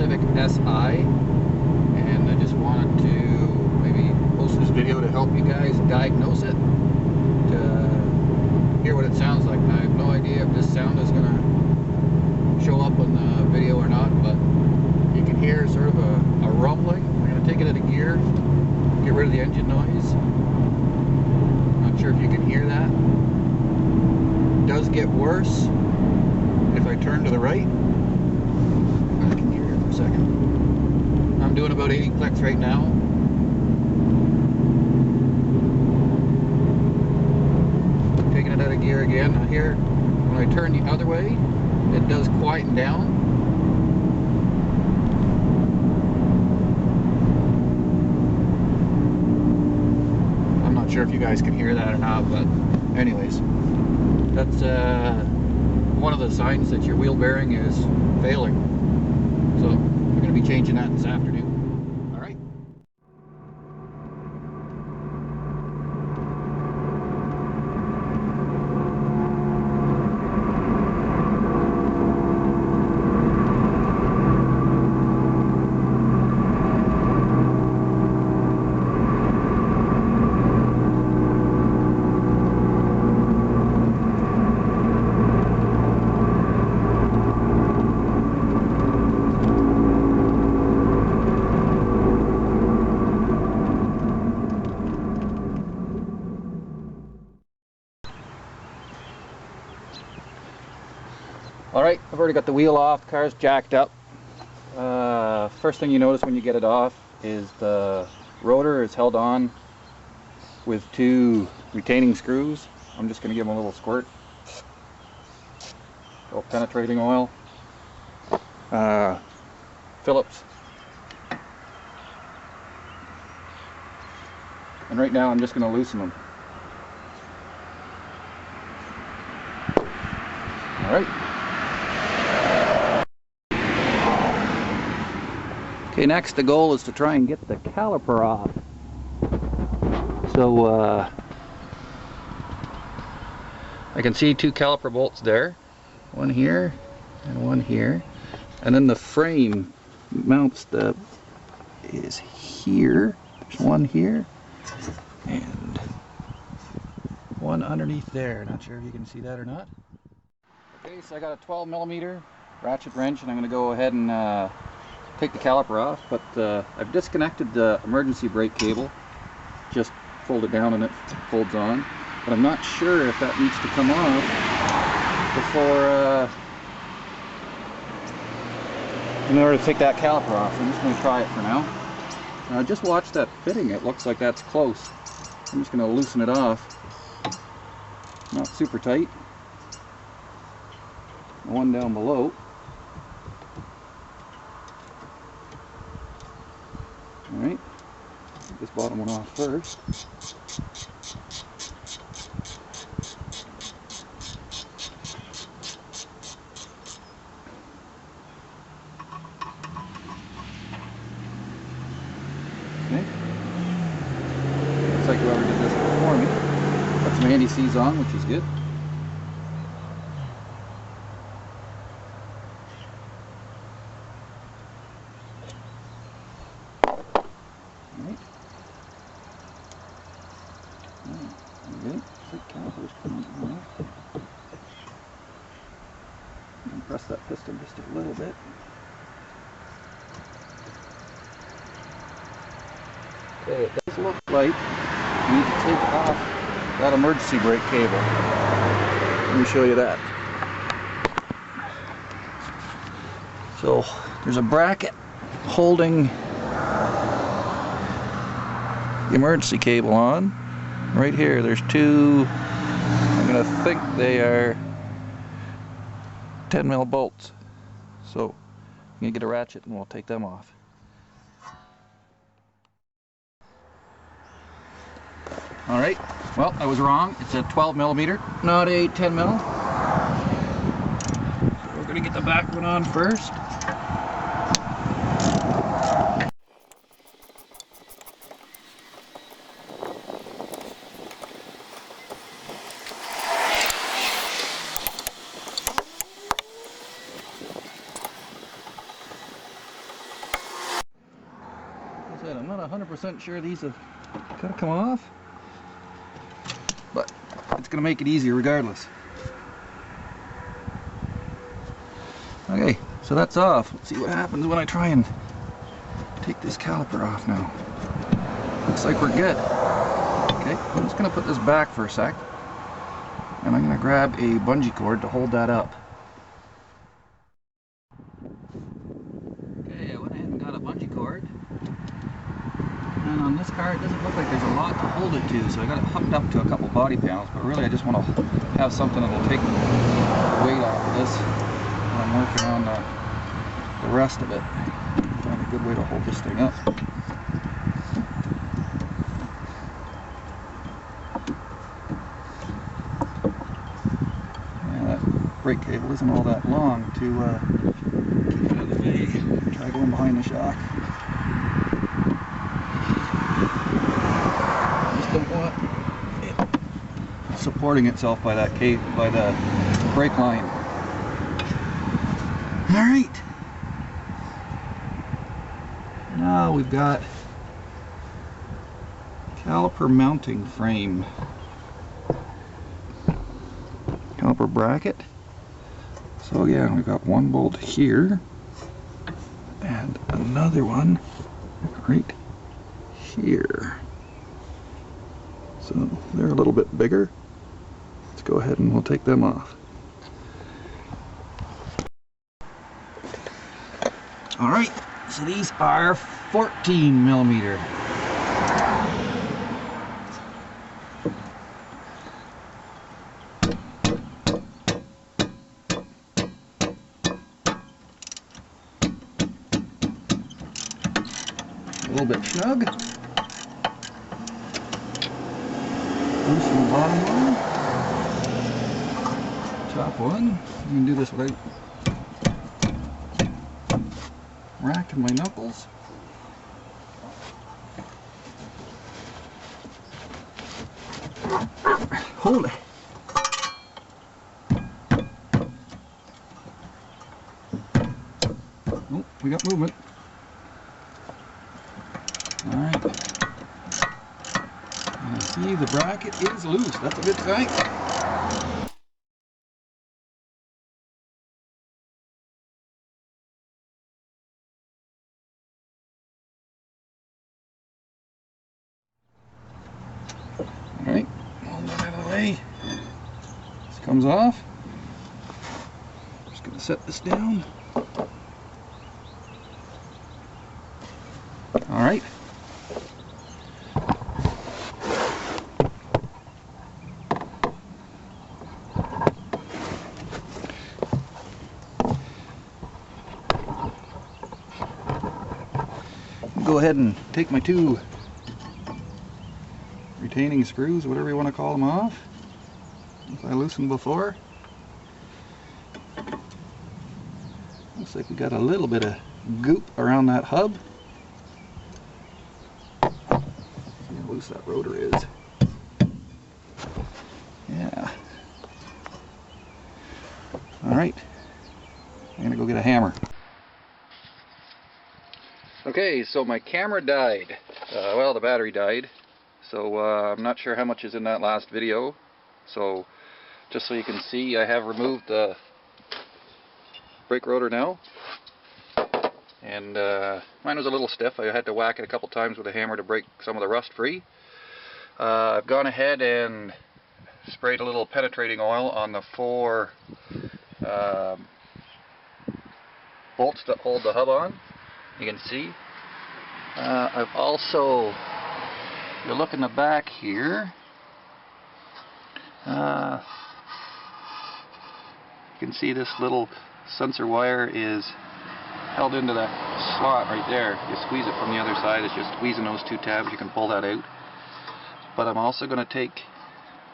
Civic SI, and I just wanted to maybe post this video to help you guys diagnose it, to hear what it sounds like. Now, I have no idea if this sound is going to show up on the video or not, but you can hear sort of a rumbling. I'm going to take it out of gear, get rid of the engine noise. Not sure if you can hear that. It does get worse if I turn to the right. I can hear it for a second. I'm doing about 80 clicks right now. Taking it out of gear again. I hear when I turn the other way, it does quieten down. I'm not sure if you guys can hear that or not, but anyways, that's one of the signs that your wheel bearing is failing. So we're going to be changing that this afternoon. All right. Alright, I've already got the wheel off, the car's jacked up. First thing you notice when you get it off is the rotor is held on with two retaining screws. I'm just going to give them a little squirt. A little penetrating oil. Phillips. And right now I'm just going to loosen them. Alright. Okay, next the goal is to try and get the caliper off. So I can see two caliper bolts there, one here and one here, and then the frame mounts is here. There's one here and one underneath there. Not sure if you can see that or not. Okay, so I got a 12mm ratchet wrench, and I'm going to go ahead and take the caliper off, but I've disconnected the emergency brake cable. Just fold it down and it folds on, but I'm not sure if that needs to come off before in order to take that caliper off. I'm just going to try it for now. Just watch that fitting. It looks like that's close. I'm just going to loosen it off. Not super tight. The one down below. Alright, take this bottom one off first. Okay. Looks like whoever did this before me. Got some anti-seize on, which is good. Press that piston just a little bit. Okay, it does look like you need to take off that emergency brake cable. Let me show you that. So there's a bracket holding the emergency cable on. Right here, there's two, I'm going to think they are 10mm bolts. So I'm going to get a ratchet and we'll take them off. Alright, well, I was wrong. It's a 12mm, not a 10mm. So we're going to get the back one on first. not 100% sure these have got to come off, but it's going to make it easier regardless. Okay, so that's off. Let's see what happens when I try and take this caliper off now. Looks like we're good. Okay, I'm just going to put this back for a sec, and I'm going to grab a bungee cord to hold that up. Okay, I went ahead and got a bungee cord, and on this car it doesn't look like there's a lot to hold it to, so I got it hooked up to a couple body panels, but really I just want to have something that will take the weight off of this when I'm working on the rest of it. Find a good way to hold this thing up. Brake cable isn't all that long to keep it out of the way. Try going behind the shock. Just don't want it supporting itself by that cable, by the brake line. All right. Now we've got caliper mounting frame, caliper bracket. So yeah, we've got one bolt here and another one right here. So they're a little bit bigger. Let's go ahead and we'll take them off. All right, so these are 14 millimeter. A little bit snug. Loosen the bottom one. Top one. You can do this without racking my knuckles. Hold it. Oh, we got movement. Alright. See, the bracket is loose. That's a good sign. Alright, hold that out of the way. This comes off. Just going to set this down. Alright. Go ahead and take my two retaining screws, whatever you want to call them, off. If I loosened before. Looks like we got a little bit of goop around that hub. See how loose that rotor is. Yeah. Alright. I'm gonna go get a hammer. Okay, so my camera died. Well, the battery died. So I'm not sure how much is in that last video. So just so you can see, I have removed the brake rotor now. And mine was a little stiff. I had to whack it a couple times with a hammer to break some of the rust free. I've gone ahead and sprayed a little penetrating oil on the four bolts that hold the hub on. You can see. I've also, if you look in the back here, you can see this little sensor wire is held into that slot right there. You squeeze it from the other side. It's just squeezing those two tabs. You can pull that out. But I'm also going to take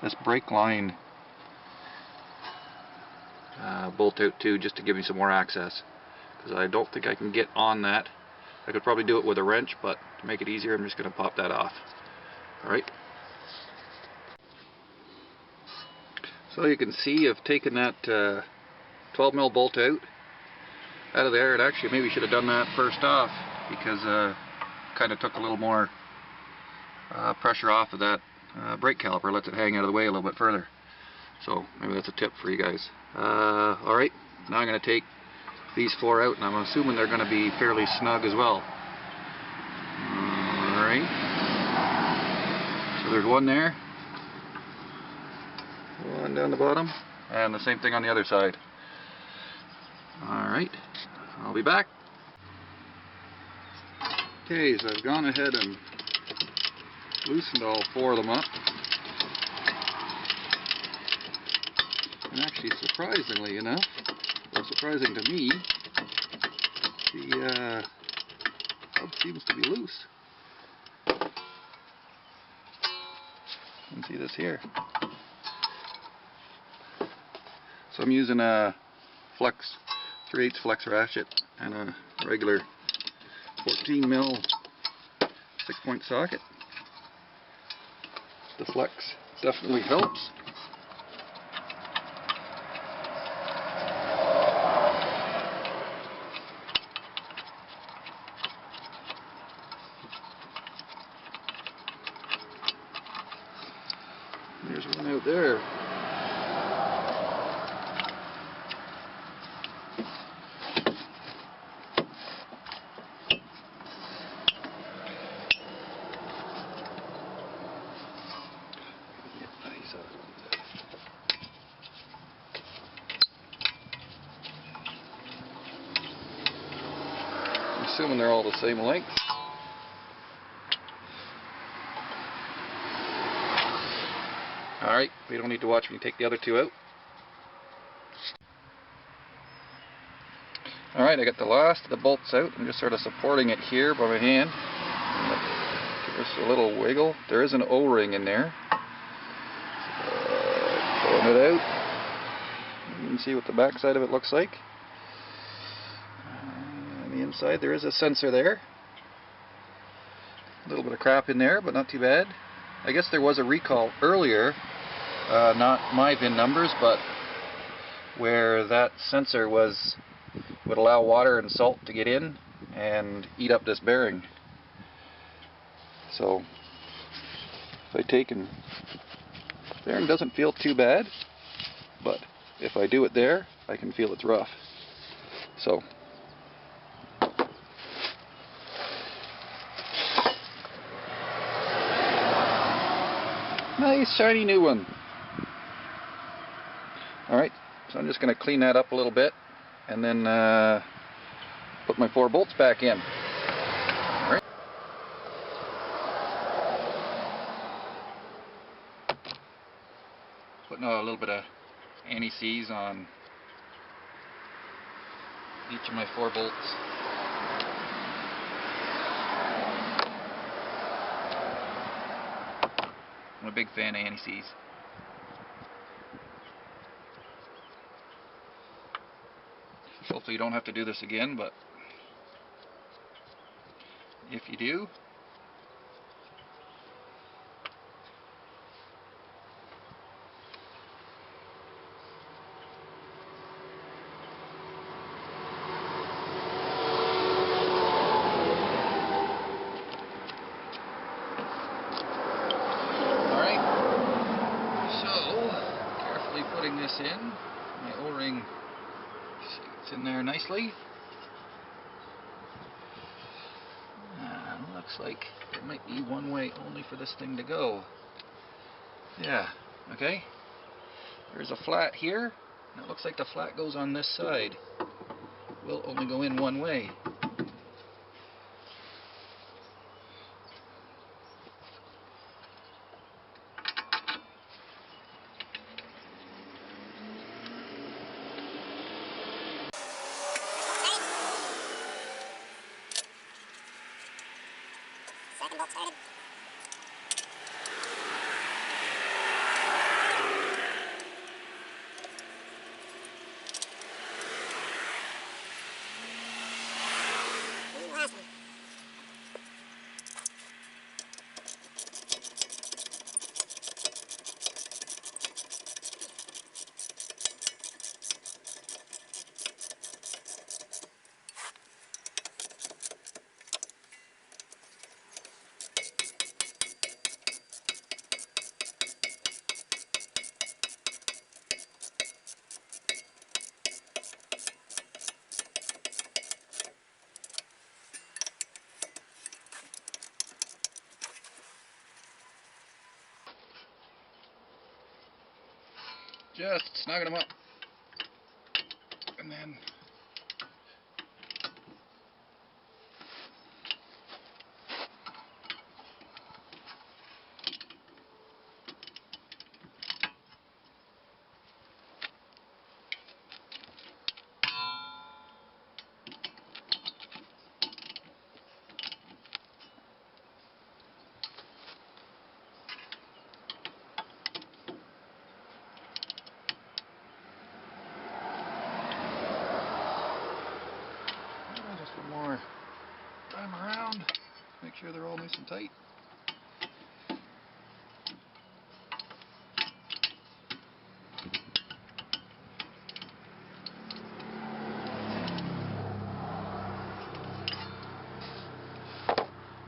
this brake line bolt out too, just to give me some more access, because I don't think I can get on that. I could probably do it with a wrench, but to make it easier, I'm just going to pop that off. Alright. So you can see I've taken that 12mm bolt out of there. And actually maybe should have done that first off, because kind of took a little more pressure off of that brake caliper, lets it hang out of the way a little bit further. So maybe that's a tip for you guys. Alright, now I'm going to take these 4 out, and I'm assuming they're going to be fairly snug as well. Alright, so there's one there, one down the bottom, and the same thing on the other side. Alright, I'll be back. Okay, so I've gone ahead and loosened all 4 of them up. And actually, surprisingly enough, or surprising to me, the hub seems to be loose. You can see this here. So I'm using a flex, 3/8 flex ratchet and a regular 14 mil 6-point socket. The flex definitely helps. There's one out there. I'm assuming they're all the same length. Alright, we don't need to watch me take the other 2 out. Alright, I got the last of the bolts out. I'm just sort of supporting it here by my hand. Give this a little wiggle. There is an O-ring in there. Pulling it out. You can see what the back side of it looks like. On the inside there is a sensor there. A little bit of crap in there, but not too bad. I guess there was a recall earlier, not my VIN numbers, but where that sensor would allow water and salt to get in and eat up this bearing. So if I take and the bearing doesn't feel too bad, but if I do it there, I can feel it's rough. So nice shiny new one. Alright, so I'm just going to clean that up a little bit and then put my 4 bolts back in. Alright. Putting a little bit of anti-seize on each of my 4 bolts. I'm a big fan of anti-seize. Hopefully you don't have to do this again, but if you do, putting this in, my O-ring it's in there nicely. Looks like there might be one way only for this thing to go. Yeah, okay. There's a flat here, and it looks like the flat goes on this side. Will only go in one way. Second bolt started. And last one. just snugging them up. And then just one more time around. Make sure they're all nice and tight.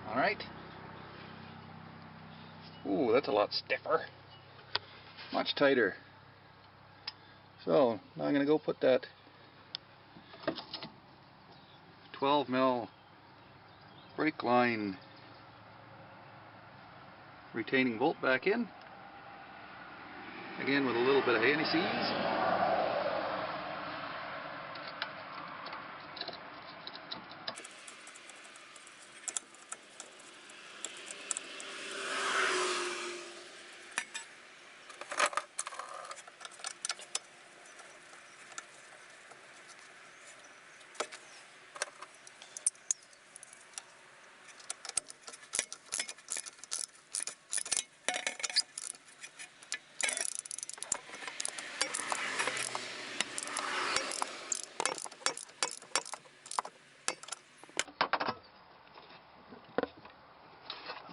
Alright. Ooh, that's a lot stiffer. Much tighter. So, now I'm going to go put that 12 mil brake line retaining bolt back in. Again with a little bit of anti-seize.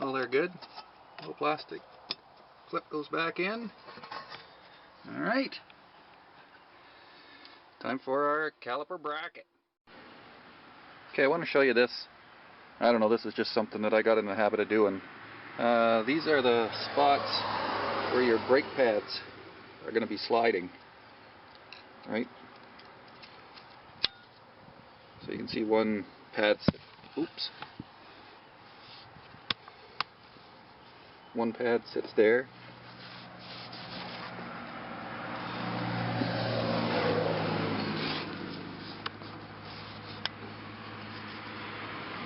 Oh, they're good. Little plastic clip goes back in. Alright. Time for our caliper bracket. Okay, I want to show you this. I don't know, this is just something that I got in the habit of doing. These are the spots where your brake pads are going to be sliding. Right? So you can see one pad, oops. One pad sits there.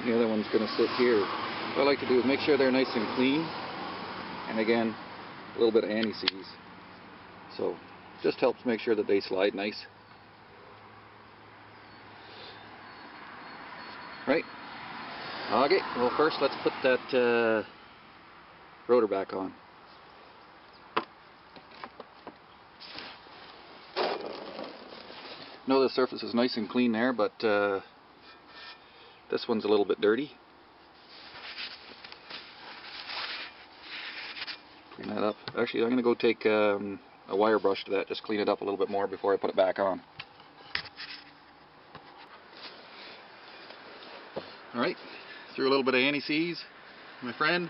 The other one's going to sit here. What I like to do is make sure they're nice and clean, and again, a little bit of anti-seize. So, just helps make sure that they slide nice. Right? Okay, well first let's put that rotor back on. I know the surface is nice and clean there, but this one's a little bit dirty. Clean that up. Actually, I'm going to go take a wire brush to that, just clean it up a little bit more before I put it back on. Alright, threw a little bit of anti-seize, my friend.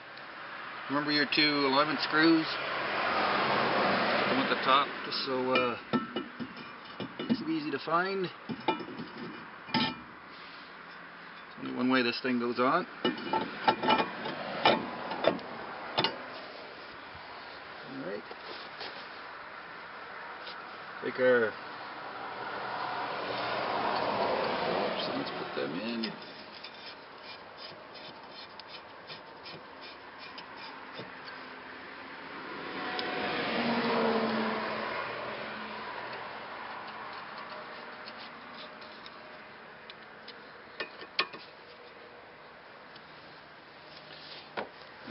Remember your 2 alignment screws? Put them at the top, just so it's easy to find. There's only one way this thing goes on. Alright. Take our bolts and let's put them in.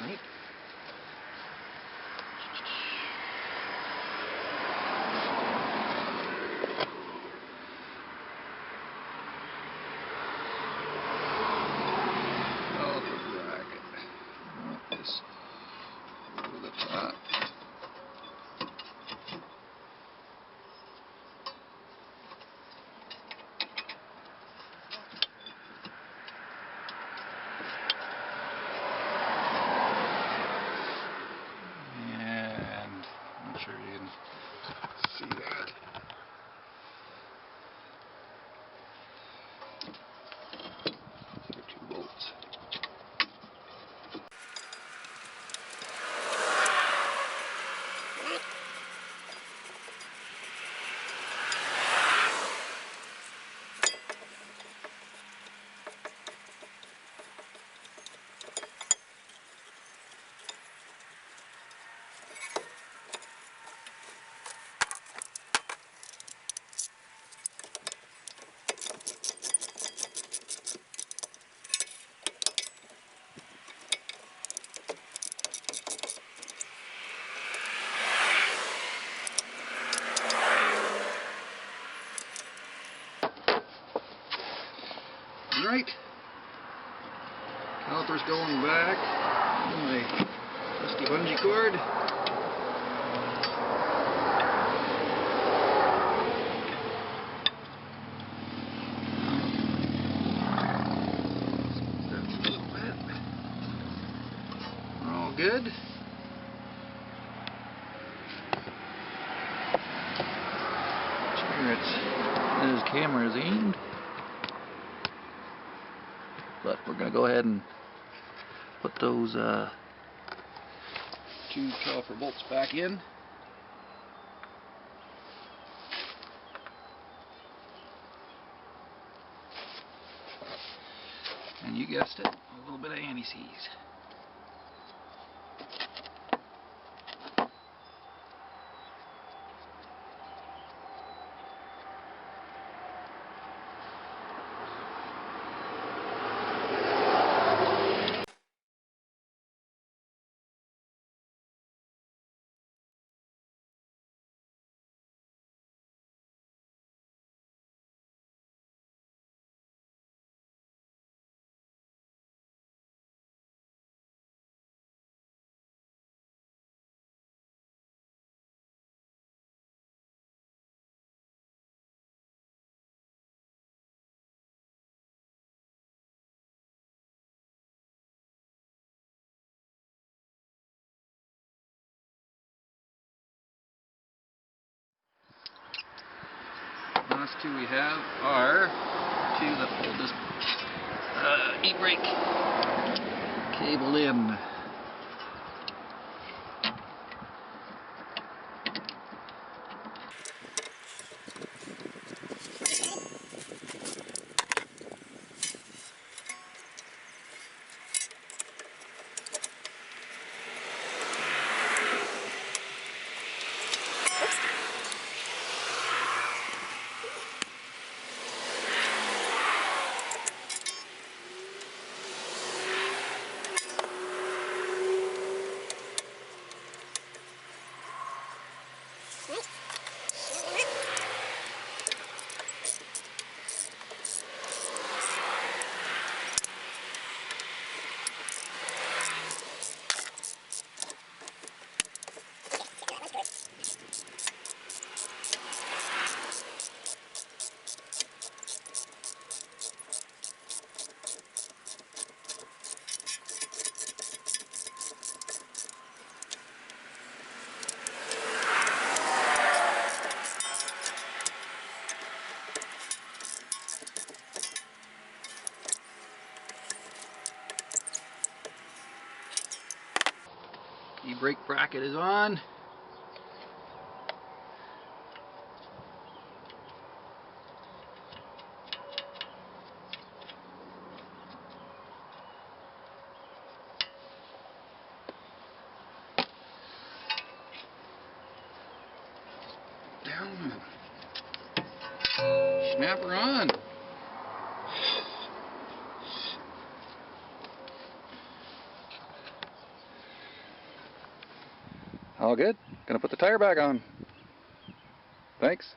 Alright. right. Caliper's going back. My trusty bungee cord. That's a little bit. We're all good. Sure, his camera is aimed. But we're going to go ahead and put those 2 caliper bolts back in. And you guessed it, a little bit of anti-seize. The last 2 we have are 2 that hold this e-brake cable in. E-brake bracket is on. Down. Snapper on. All good. Gonna put the tire back on. Thanks.